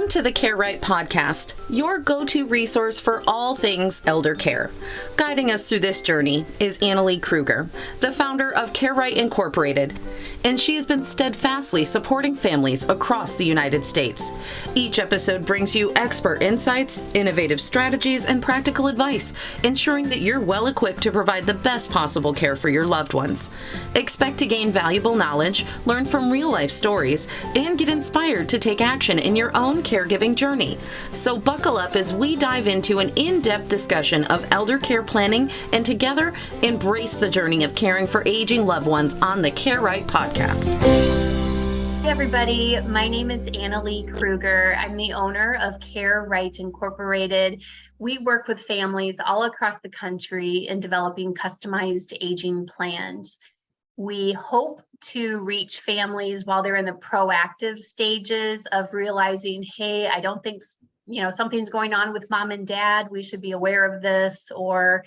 Welcome to the Care Right podcast, your go-to resource for all things elder care. Guiding us through this journey is Annalee Kruger, the founder of Care Right Incorporated, and she has been steadfastly supporting families across the United States. Each episode brings you expert insights, innovative strategies, and practical advice, ensuring that you're well equipped to provide the best possible care for your loved ones. Expect to gain valuable knowledge, learn from real-life stories, and get inspired to take action in your own caregiving journey. So buckle up as we dive into an in-depth discussion of elder care planning and together embrace the journey of caring for aging loved ones on the Care Right podcast. Hey everybody, my name is Annalee Kruger. I'm the owner of Care Right Incorporated. We work with families all across the country in developing customized aging plans. We hope to reach families while they're in the proactive stages of realizing, hey, I don't think, something's going on with mom and dad. We should be aware of this, or,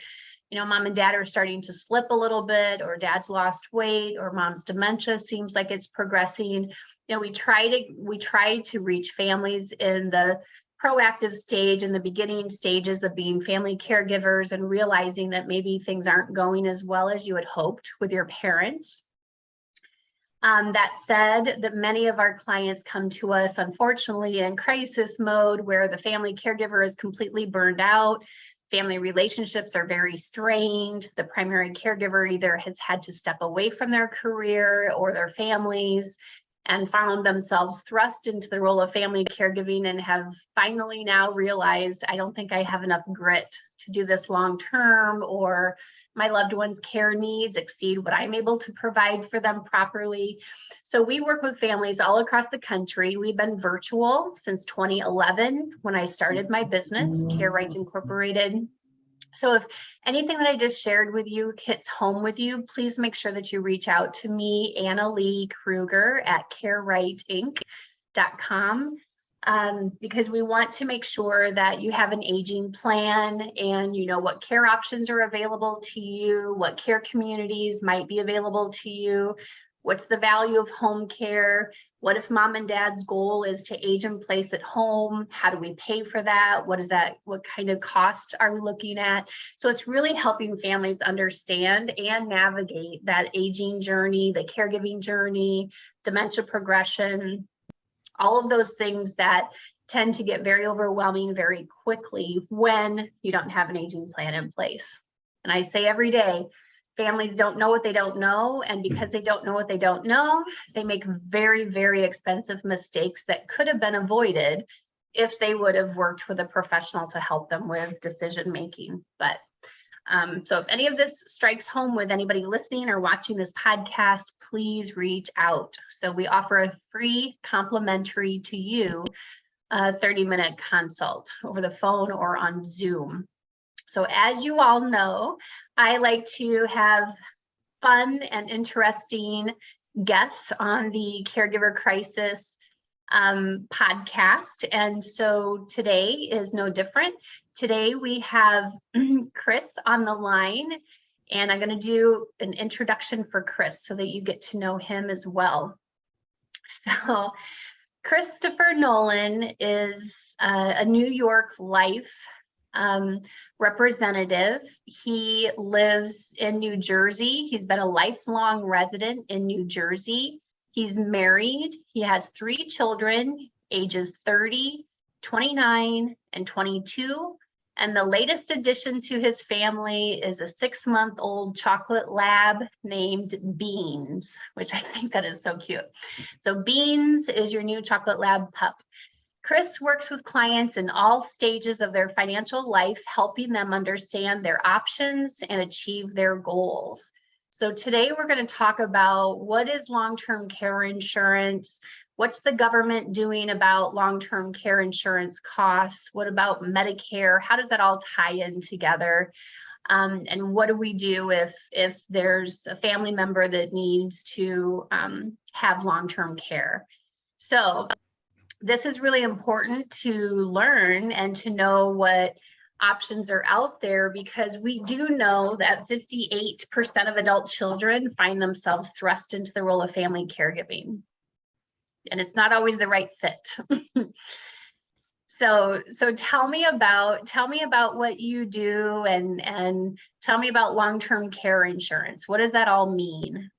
mom and dad are starting to slip a little bit, or dad's lost weight, or mom's dementia seems like it's progressing. We try to reach families in the proactive stage, in the beginning stages of being family caregivers and realizing that maybe things aren't going as well as you had hoped with your parents. That said, that many of our clients come to us, unfortunately, in crisis mode where the family caregiver is completely burned out. Family relationships are very strained. The primary caregiver either has had to step away from their career or their families and found themselves thrust into the role of family caregiving and have finally now realized, I don't think I have enough grit to do this long term, or my loved one's care needs exceed what I'm able to provide for them properly. So we work with families all across the country. We've been virtual since 2011 when I started my business, Care Right Incorporated. So if anything that I just shared with you hits home with you, please make sure that you reach out to me, Annalee Kruger at carerightinc.com, because we want to make sure that you have an aging plan and you know what care options are available to you, what care communities might be available to you, what's the value of home care, what if mom and dad's goal is to age in place at home, how do we pay for that, what kind of cost are we looking at? So it's really helping families understand and navigate that aging journey, the caregiving journey, dementia progression, all of those things that tend to get very overwhelming very quickly when you don't have an aging plan in place. And I say every day, families don't know what they don't know, and because they don't know what they don't know, they make very, very expensive mistakes that could have been avoided if they would have worked with a professional to help them with decision making. But so if any of this strikes home with anybody listening or watching this podcast, please reach out. So we offer a free complimentary to you 30-minute consult over the phone or on Zoom. So as you all know, I like to have fun and interesting guests on the Caregiver Crisis podcast. And so today is no different. Today we have Chris on the line, and I'm going to do an introduction for Chris so that you get to know him as well. So Christopher Nolan is a New York Life representative. He lives in New Jersey. He's been a lifelong resident in New Jersey. He's married. He has 3 children, ages 30, 29, and 22. And the latest addition to his family is a 6-month-old chocolate lab named Beans, which I think that is so cute. So Beans is your new chocolate lab pup. Chris works with clients in all stages of their financial life, helping them understand their options and achieve their goals. So today we're going to talk about what is long-term care insurance, what's the government doing about long-term care insurance costs, what about Medicare, how does that all tie in together, and what do we do if there's a family member that needs to have long-term care. So this is really important to learn and to know what options are out there, because we do know that 58% of adult children find themselves thrust into the role of family caregiving. And it's not always the right fit. So tell me about what you do, and tell me about long-term care insurance. What does that all mean?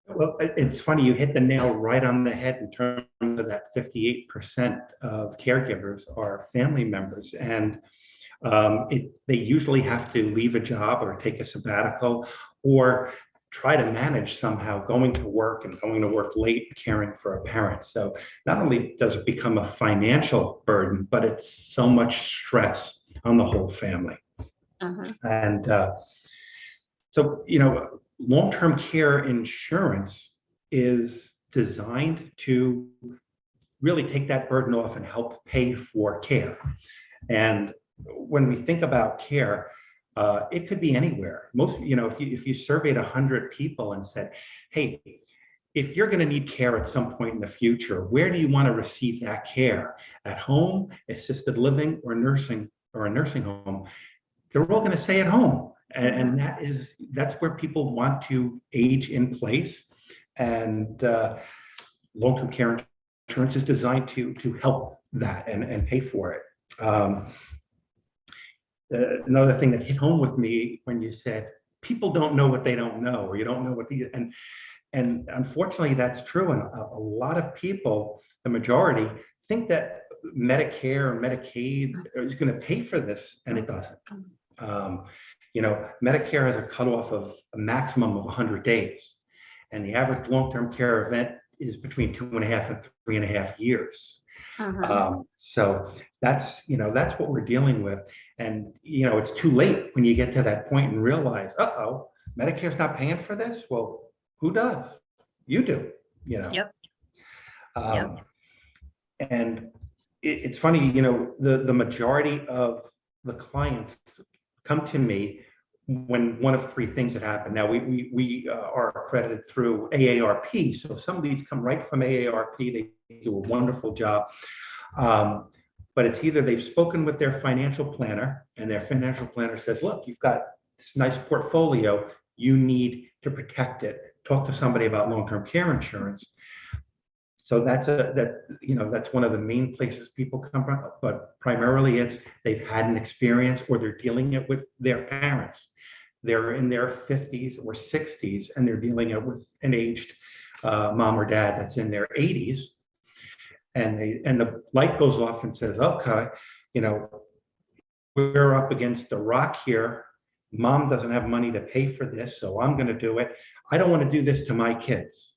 Well, it's funny, you hit the nail right on the head in terms of that 58% of caregivers are family members. And they usually have to leave a job or take a sabbatical or try to manage somehow going to work and going to work late, caring for a parent. So not only does it become a financial burden, but it's so much stress on the whole family. And so, long-term care insurance is designed to really take that burden off and help pay for care. And when we think about care, it could be anywhere. Most, if you surveyed 100 people and said, hey, if you're going to need care at some point in the future, where do you want to receive that care? At home, assisted living, or nursing, or a nursing home? They're all going to say at home. And that's where people want to age in place. And long-term care insurance is designed to help that and pay for it. Another thing that hit home with me when you said people don't know what they don't know, or you don't know what and unfortunately that's true. And a lot of people, the majority, think that Medicare or Medicaid is going to pay for this, and it doesn't. Medicare has a cutoff of a maximum of 100 days, and the average long-term care event is between 2.5 and 3.5 years. So that's what we're dealing with. And, it's too late when you get to that point and realize, Medicare's not paying for this. Well, who does? You do, Yep. And it's funny, the majority of the clients come to me when one of three things that happen. Now we are accredited through AARP, so some leads come right from AARP. They do a wonderful job. But it's either they've spoken with their financial planner, and their financial planner says, look, you've got this nice portfolio, you need to protect it. Talk to somebody about long-term care insurance. So that's one of the main places people come from, but primarily it's they've had an experience, or they're dealing it with their parents. They're in their 50s or 60s, and they're dealing it with an aged mom or dad that's in their 80s. And the light goes off and says, okay, we're up against the rock here. Mom doesn't have money to pay for this, so I'm going to do it. I don't want to do this to my kids.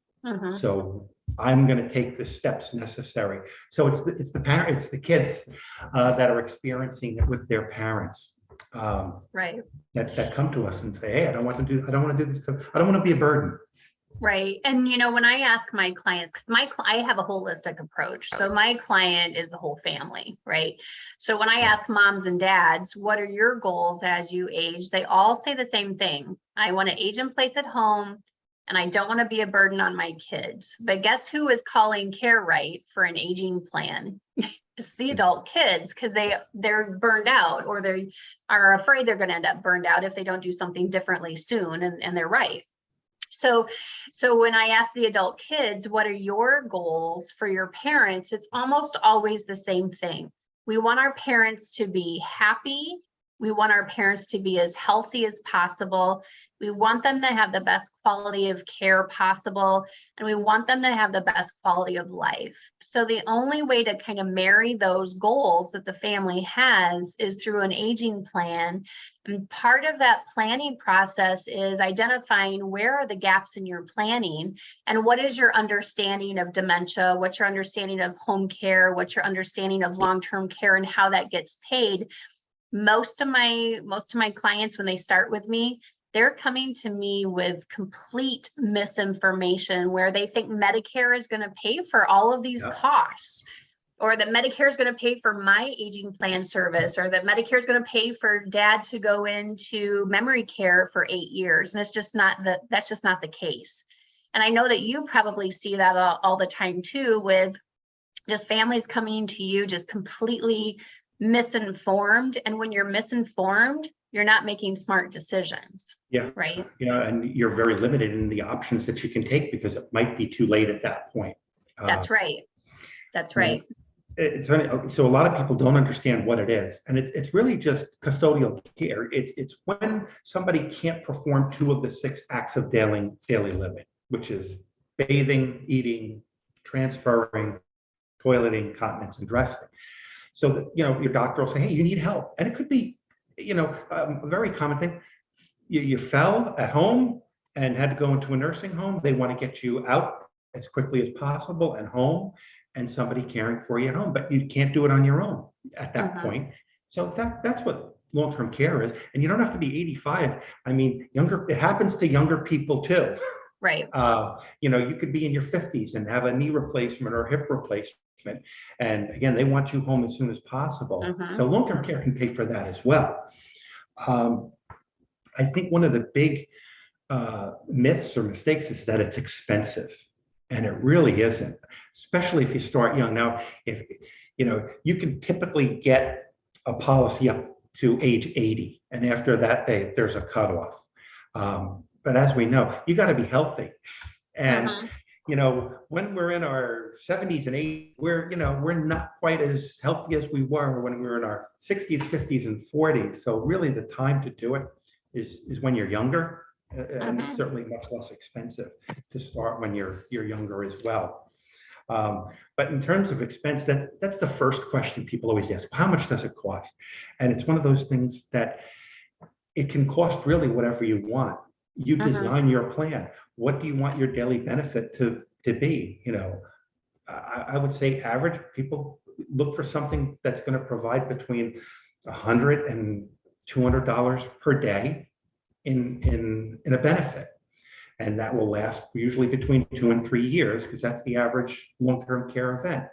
So I'm going to take the steps necessary. So it's the kids that are experiencing it with their parents. Right. That come to us and say, hey, I don't want to do this. I don't want to be a burden. Right. And, when I ask my clients, I have a holistic approach. So my client is the whole family, right? So when I ask moms and dads, what are your goals as you age? They all say the same thing. I want to age in place at home, and I don't want to be a burden on my kids. But guess who is calling Care Right for an aging plan? It's the adult kids, because they're burned out, or they are afraid they're going to end up burned out if they don't do something differently soon. And they're right. So when I ask the adult kids, what are your goals for your parents? It's almost always the same thing. We want our parents to be happy. We want our parents to be as healthy as possible. We want them to have the best quality of care possible, and we want them to have the best quality of life. So the only way to kind of marry those goals that the family has is through an aging plan. And part of that planning process is identifying where are the gaps in your planning, and what is your understanding of dementia, what's your understanding of home care, what's your understanding of long-term care, and how that gets paid. Most of my clients, when they start with me, they're coming to me with complete misinformation, where they think Medicare is going to pay for all of these costs, or that Medicare is going to pay for my aging plan service, or that Medicare is going to pay for dad to go into memory care for 8 years. And that's just not the case. And I know that you probably see that all the time too, with just families coming to you just completely misinformed. And when you're misinformed, you're not making smart decisions. Yeah. Right. And you're very limited in the options that you can take, because it might be too late at that point. That's right. That's right. it's funny. So a lot of people don't understand what it is, and it's really just custodial care. It's when somebody can't perform two of the six acts of daily living, which is bathing, eating, transferring, toileting, continence, and dressing. So your doctor will say, "Hey, you need help," and it could be, a very common thing. You fell at home and had to go into a nursing home. They want to get you out as quickly as possible and home, and somebody caring for you at home, but you can't do it on your own at that point. So that's what long-term care is. And you don't have to be 85. I mean, it happens to younger people too. Right. You could be in your 50s and have a knee replacement or hip replacement. And again, they want you home as soon as possible. So long-term care can pay for that as well. I think one of the big myths or mistakes is that it's expensive. And it really isn't, especially if you start young. Now, if you can typically get a policy up to age 80, and after that, there's a cutoff. But as we know, you got to be healthy, and when we're in our 70s and 80s, we're not quite as healthy as we were when we were in our 60s, 50s, and 40s. So really, the time to do it is when you're younger. And it's certainly much less expensive to start when you're younger as well. But in terms of expense, that's the first question people always ask: how much does it cost? And it's one of those things that it can cost really whatever you want. You design your plan. What do you want your daily benefit to be? I would say average people look for something that's going to provide between $100 and $200 per day in a benefit, and that will last usually between 2 and 3 years, because that's the average long-term care event.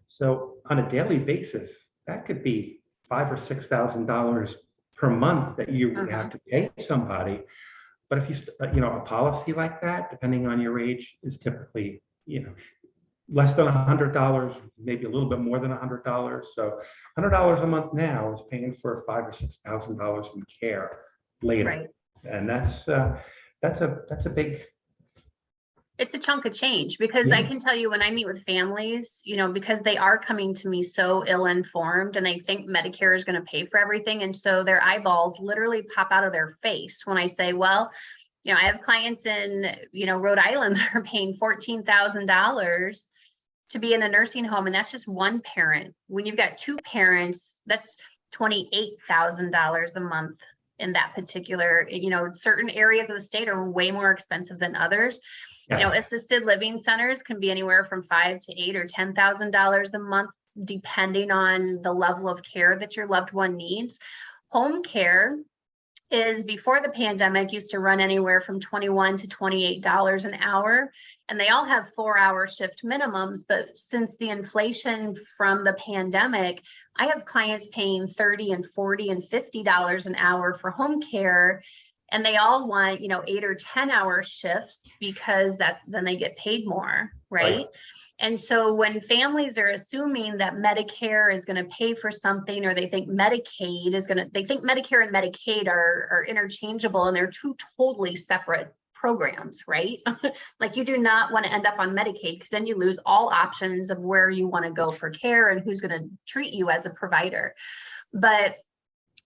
So on a daily basis, that could be $5,000 or $6,000 per month that you would have to pay somebody. But if a policy like that, depending on your age, is typically less than $100, maybe a little bit more than $100. So $100 a month now is paying for $5,000 or $6,000 in care later. Right. And that's a big. It's a chunk of change, because I can tell you, when I meet with families, because they are coming to me so ill-informed and they think Medicare is going to pay for everything. And so their eyeballs literally pop out of their face when I say, well, I have clients in, Rhode Island that are paying $14,000 to be in a nursing home. And that's just one parent. When you've got two parents, that's $28,000 a month. In that particular, certain areas of the state are way more expensive than others. Yes. Assisted living centers can be anywhere from $5,000 to $8,000 or $10,000 a month, depending on the level of care that your loved one needs. Home care is, before the pandemic, used to run anywhere from $21 to $28 an hour, and they all have 4-hour shift minimums. But since the inflation from the pandemic, I have clients paying $30 and $40 and $50 an hour for home care, and they all want 8 or 10-hour shifts, because then they get paid more, right? And so when families are assuming that Medicare is going to pay for something, or they think Medicaid is they think Medicare and Medicaid are interchangeable, and they're two totally separate programs, right? Like, you do not want to end up on Medicaid, because then you lose all options of where you want to go for care and who's going to treat you as a provider. But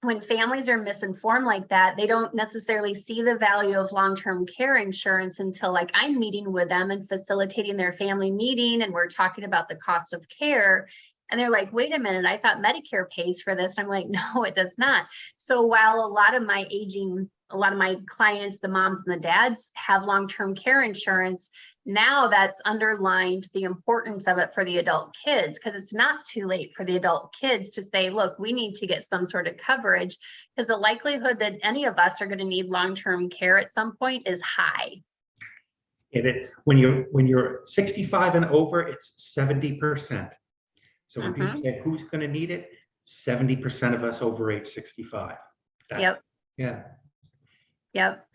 when families are misinformed like that, they don't necessarily see the value of long-term care insurance until, like, I'm meeting with them and facilitating their family meeting, and we're talking about the cost of care. And they're like, wait a minute, I thought Medicare pays for this. I'm like, no, it does not. So while a lot of my clients, the moms and the dads, have long-term care insurance, now that's underlined the importance of it for the adult kids, because it's not too late for the adult kids to say, look, we need to get some sort of coverage, because the likelihood that any of us are going to need long-term care at some point is high. When you're 65 and over, it's 70%. So when people say who's going to need it, 70% of us over age 65. Yeah. Yep.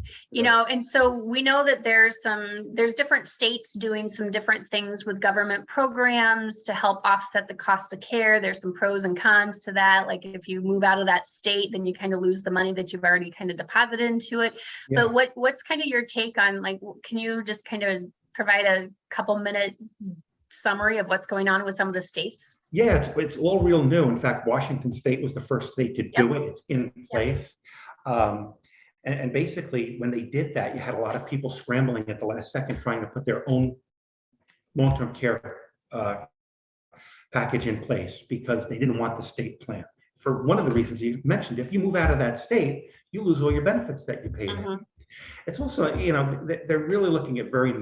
And so we know that there's different states doing some different things with government programs to help offset the cost of care. There's some pros and cons to that. Like, if you move out of that state, then you kind of lose the money that you've already kind of deposited into it. Yeah. But what's kind of your take on, like, can you just kind of provide a couple minute summary of what's going on with some of the states? Yeah, it's all real new. In fact, Washington State was the first state to do it. It's in place. And basically, when they did that, you had a lot of people scrambling at the last second trying to put their own long-term care package in place because they didn't want the state plan. For one of the reasons you mentioned, if you move out of that state, you lose all your benefits that you paid in. It's also, they're really looking at very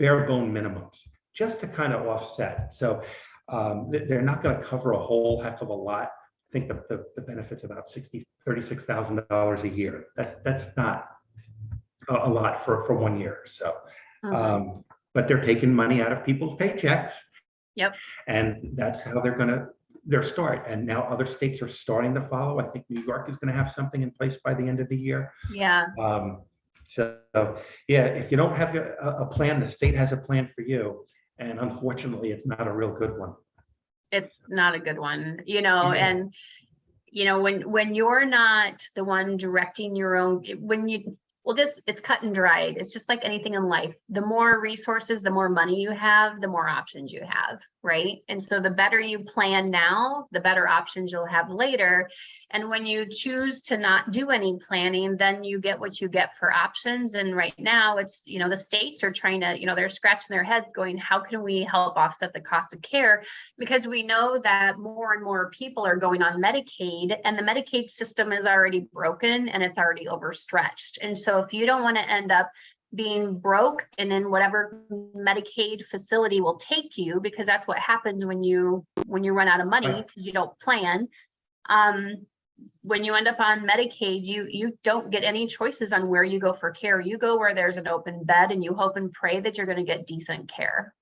bare bone minimums just to kind of offset. So they're not going to cover a whole heck of a lot. I think the benefit's about $36,000 a year. That's not a lot for 1 year. So, but they're taking money out of people's paychecks. Yep. And that's how they're going to their start. And now other states are starting to follow. I think New York is going to have something in place by the end of the year. Yeah. So yeah, if you don't have a plan, the state has a plan for you. And unfortunately, it's not a real good one. It's not a good one, and when you're not the one directing your own, it's cut and dried. It's just like anything in life. The more resources, the more money you have, the more options you have, right? And so the better you plan now, the better options you'll have later. And when you choose to not do any planning, then you get what you get for options. And right now it's, the states are trying to, they're scratching their heads going, how can we help offset the cost of care? Because we know that more and more people are going on Medicaid, and the Medicaid system is already broken and it's already overstretched. And so if you don't want to end up being broke and in whatever Medicaid facility will take you, because that's what happens when you run out of money because you don't plan. When you end up on Medicaid, you don't get any choices on where you go for care. You go where there's an open bed and you hope and pray that you're going to get decent care.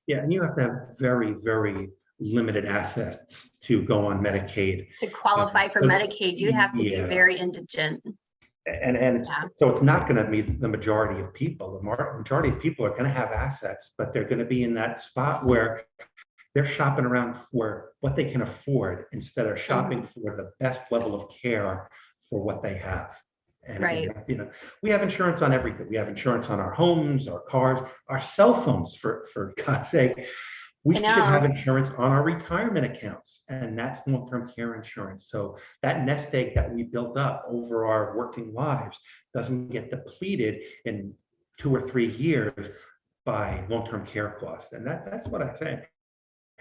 Yeah, and you have to have very, very limited assets to go on Medicaid. To qualify for Medicaid, you have to be very indigent. And so it's not going to be the majority of people. The majority of people are going to have assets, but they're going to be in that spot where they're shopping around for what they can afford instead of shopping for the best level of care for what they have. And we have insurance on everything. We have insurance on our homes, our cars, our cell phones, for God's sake. We should have insurance on our retirement accounts, and that's long-term care insurance. So that nest egg that we built up over our working lives doesn't get depleted in 2 or 3 years by long-term care costs. And that's what I think.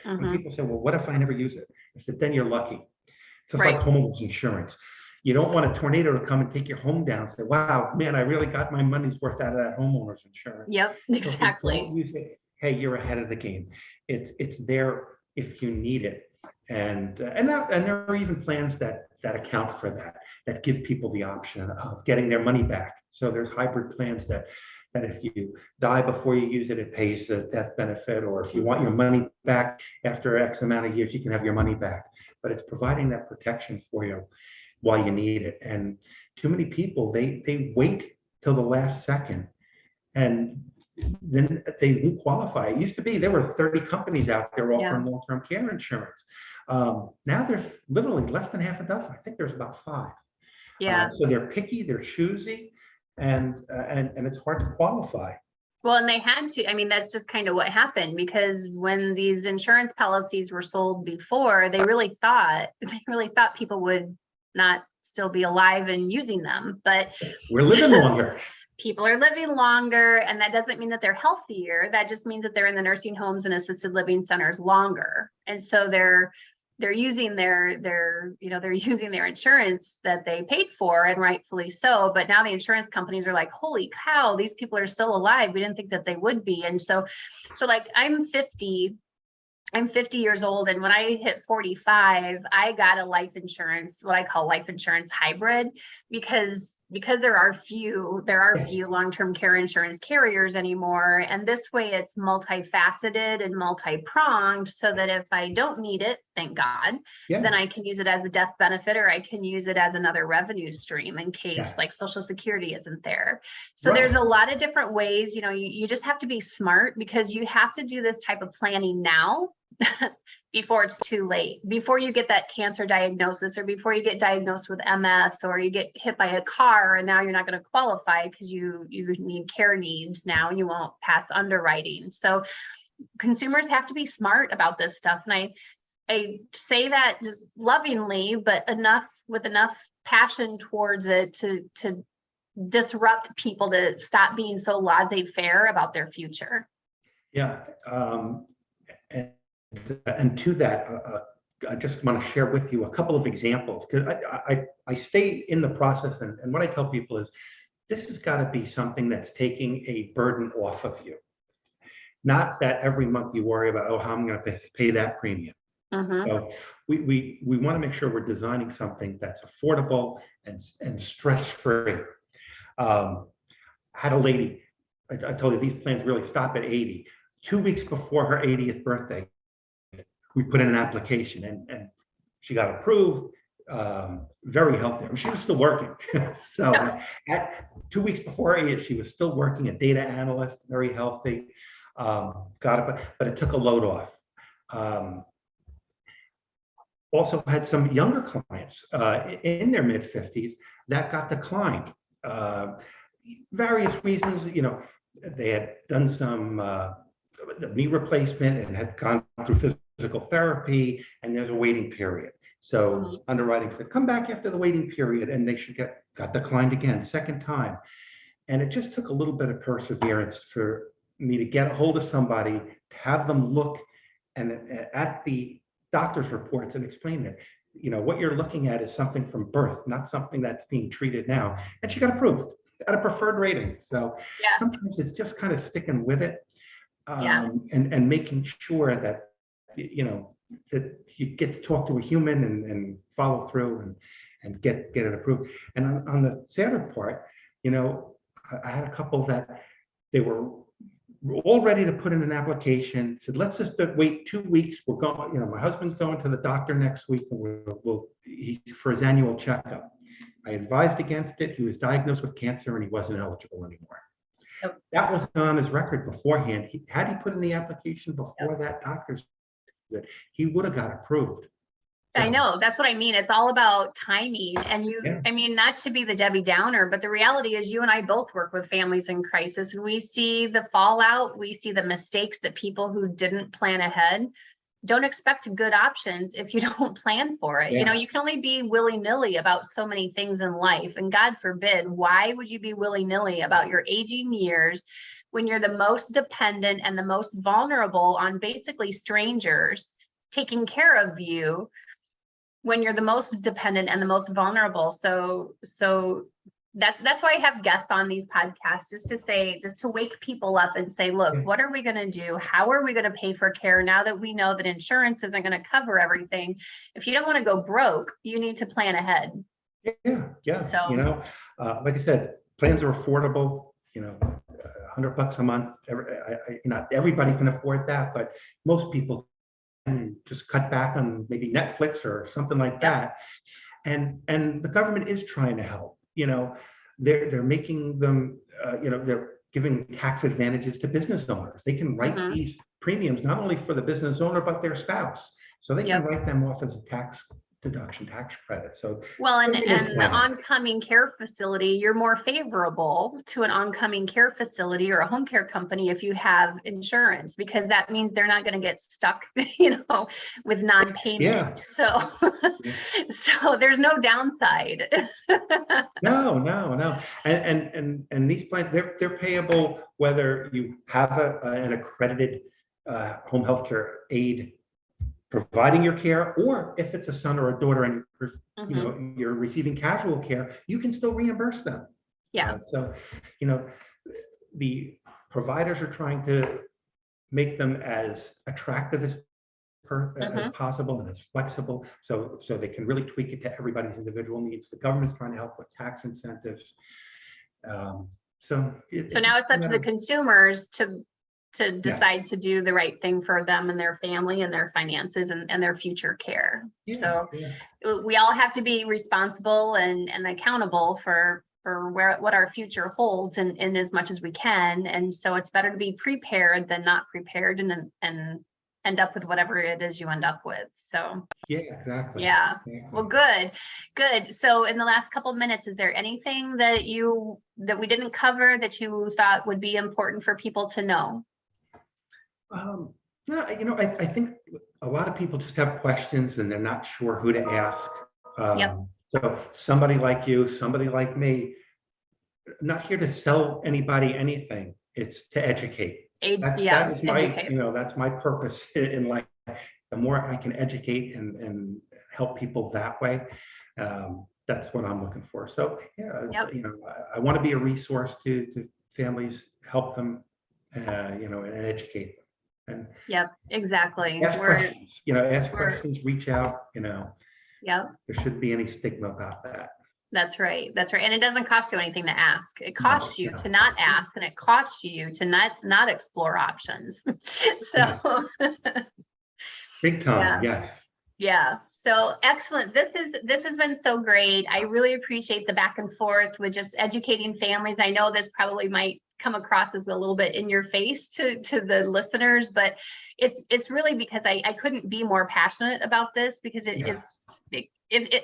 When people say, well, what if I never use it? I said, then you're lucky. It's just like homeowners insurance. You don't want a tornado to come and take your home down and say, wow, man, I really got my money's worth out of that homeowner's insurance. Yep, exactly. So if you don't use it, hey, you're ahead of the game. It's there if you need it. And there are even plans that account for that give people the option of getting their money back. So there's hybrid plans that if you die before you use it, it pays the death benefit, or if you want your money back after X amount of years, you can have your money back. But it's providing that protection for you while you need it. And too many people, they wait till the last second, and then they won't qualify. It used to be there were 30 companies out there offering long-term care insurance. Now there's literally less than half a dozen. I think there's about 5. Yeah. So they're picky, they're choosy, and it's hard to qualify. Well, and they had to, that's just kind of what happened, because when these insurance policies were sold before, they really thought people would not still be alive and using them, but we're living longer. People are living longer, and that doesn't mean that they're healthier. That just means that they're in the nursing homes and assisted living centers longer. And so they're using their using their insurance that they paid for, and rightfully so. But now the insurance companies are like, holy cow, these people are still alive. We didn't think that they would be. And so like I'm 50 years old, and when I hit 45, I got a life insurance, what I call life insurance hybrid, because there are few long-term care insurance carriers anymore. And this way it's multifaceted and multi-pronged, so that if I don't need it, thank God, then I can use it as a death benefit, or I can use it as another revenue stream in case like Social Security isn't there. So there's a lot of different ways. You just have to be smart, because you have to do this type of planning now before it's too late, before you get that cancer diagnosis, or before you get diagnosed with MS, or you get hit by a car and now you're not going to qualify because you need care needs now and you won't pass underwriting. So consumers have to be smart about this stuff. And I say that just lovingly, but with enough passion towards it to disrupt people to stop being so laissez-faire about their future. Yeah. And to that, I just want to share with you a couple of examples, because I stay in the process, and what I tell people is this has got to be something that's taking a burden off of you. Not that every month you worry about, oh, how I'm going to pay that premium. So we want to make sure we're designing something that's affordable and stress-free. I had a lady, I told you these plans really stop at 80. 2 weeks before her 80th birthday, we put in an application, and she got approved. Very healthy. I mean, she was still working. So at 2 weeks before her 80th, she was still working, a data analyst, very healthy. Got it, but it took a load off. Also had some younger clients in their mid 50s that got declined. Various reasons, they had done some knee replacement and had gone through physical therapy, and there's a waiting period. So underwriting said, come back after the waiting period, and they got declined again, second time. And it just took a little bit of perseverance for me to get a hold of somebody, to have them look at the doctor's reports and explain that, what you're looking at is something from birth, not something that's being treated now. And she got approved at a preferred rating. So sometimes it's just kind of sticking with it, and making sure that, that you get to talk to a human and follow through and get it approved. And on the sadder part, I had a couple that they were all ready to put in an application, said, let's just wait 2 weeks. We're going, my husband's going to the doctor next week, and he's for his annual checkup. I advised against it. He was diagnosed with cancer and he wasn't eligible anymore. That was on his record beforehand. Had he put in the application before that doctor's visit, he would have got approved. So, I know, that's what I mean. It's all about timing. And I mean, not to be the Debbie Downer, but the reality is you and I both work with families in crisis, and we see the fallout. We see the mistakes that people who didn't plan ahead. Don't expect good options if you don't plan for it. You can only be willy-nilly about so many things in life. And God forbid, why would you be willy-nilly about your aging years when you're the most dependent and the most vulnerable on basically strangers taking care of you, when you're the most dependent and the most vulnerable? So that's why I have guests on these podcasts, just to wake people up and say, look, what are we going to do? How are we going to pay for care now that we know that insurance isn't going to cover everything? If you don't want to go broke, you need to plan ahead. Yeah. So, like I said, plans are affordable, $100 a month. Not everybody can afford that, but most people can just cut back on maybe Netflix or something like that. And the government is trying to help. They're making them, they're giving tax advantages to business owners. They can write these premiums not only for the business owner, but their spouse. So they can write them off as a tax deduction, tax credit. So and the oncoming care facility, you're more favorable to an oncoming care facility or a home care company if you have insurance, because that means they're not going to get stuck, with non-payment. So there's no downside. No. And these plans, they're payable whether you have an accredited home health care aide providing your care, or if it's a son or a daughter and you're receiving casual care, you can still reimburse them. So the providers are trying to make them as attractive as possible and as flexible, so they can really tweak it to everybody's individual needs. The government's trying to help with tax incentives. So now it's up to the consumers to decide to do the right thing for them and their family and their finances and their future care. We all have to be responsible and accountable for what our future holds in as much as we can. And so it's better to be prepared than not prepared and end up with whatever it is you end up with. So exactly. Well, good. So in the last couple of minutes, is there anything that we didn't cover that you thought would be important for people to know? No, I think a lot of people just have questions and they're not sure who to ask. Yep. So somebody like you, somebody like me, not here to sell anybody anything. It's to educate. That is my, educate. that's my purpose in life. The more I can educate and help people that way, that's what I'm looking for. So yeah, Yep. I want to be a resource to families, help them, and educate them. And Yep, exactly. ask questions. Ask questions. Reach out. Yep. There shouldn't be any stigma about that. That's right. That's right. And it doesn't cost you anything to ask. It costs you No. to not ask, and it costs you to not explore options. So Big time. Yeah. Yes. Yeah. So excellent. This has been so great. I really appreciate the back and forth with just educating families. I know this probably might come across as a little bit in your face to the listeners, but it's really because I couldn't be more passionate about this, because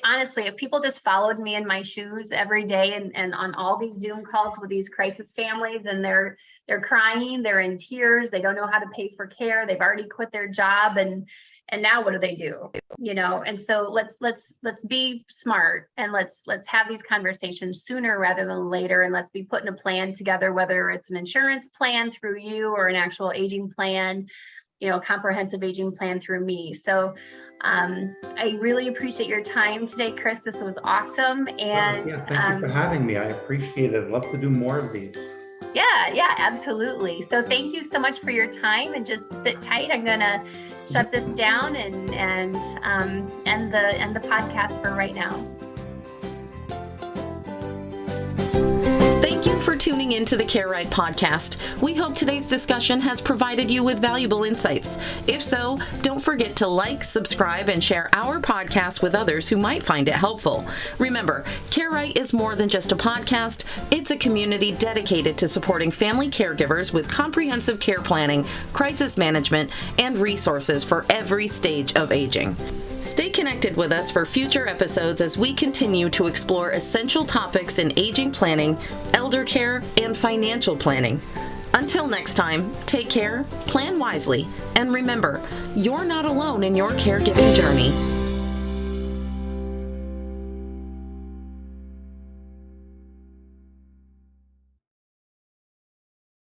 honestly, if people just followed me in my shoes every day and on all these Zoom calls with these crisis families, and they're crying, they're in tears, they don't know how to pay for care, they've already quit their job, and now what do? And so let's be smart, and let's have these conversations sooner rather than later, and let's be putting a plan together, whether it's an insurance plan through you or an actual aging plan, comprehensive aging plan through me. So I really appreciate your time today, Chris. This was awesome. And yeah, thank you for having me. I appreciate it. I'd love to do more of these. Yeah, absolutely. So thank you so much for your time, and just sit tight. I'm gonna shut this down and end the podcast for right now. Thank you for tuning in to the Care Right podcast. We hope today's discussion has provided you with valuable insights. If so, don't forget to like, subscribe, and share our podcast with others who might find it helpful. Remember, Care Right is more than just a podcast. It's a community dedicated to supporting family caregivers with comprehensive care planning, crisis management, and resources for every stage of aging. Stay connected with us for future episodes as we continue to explore essential topics in aging planning, elder care, and financial planning. Until next time, take care, plan wisely, and remember, you're not alone in your caregiving journey.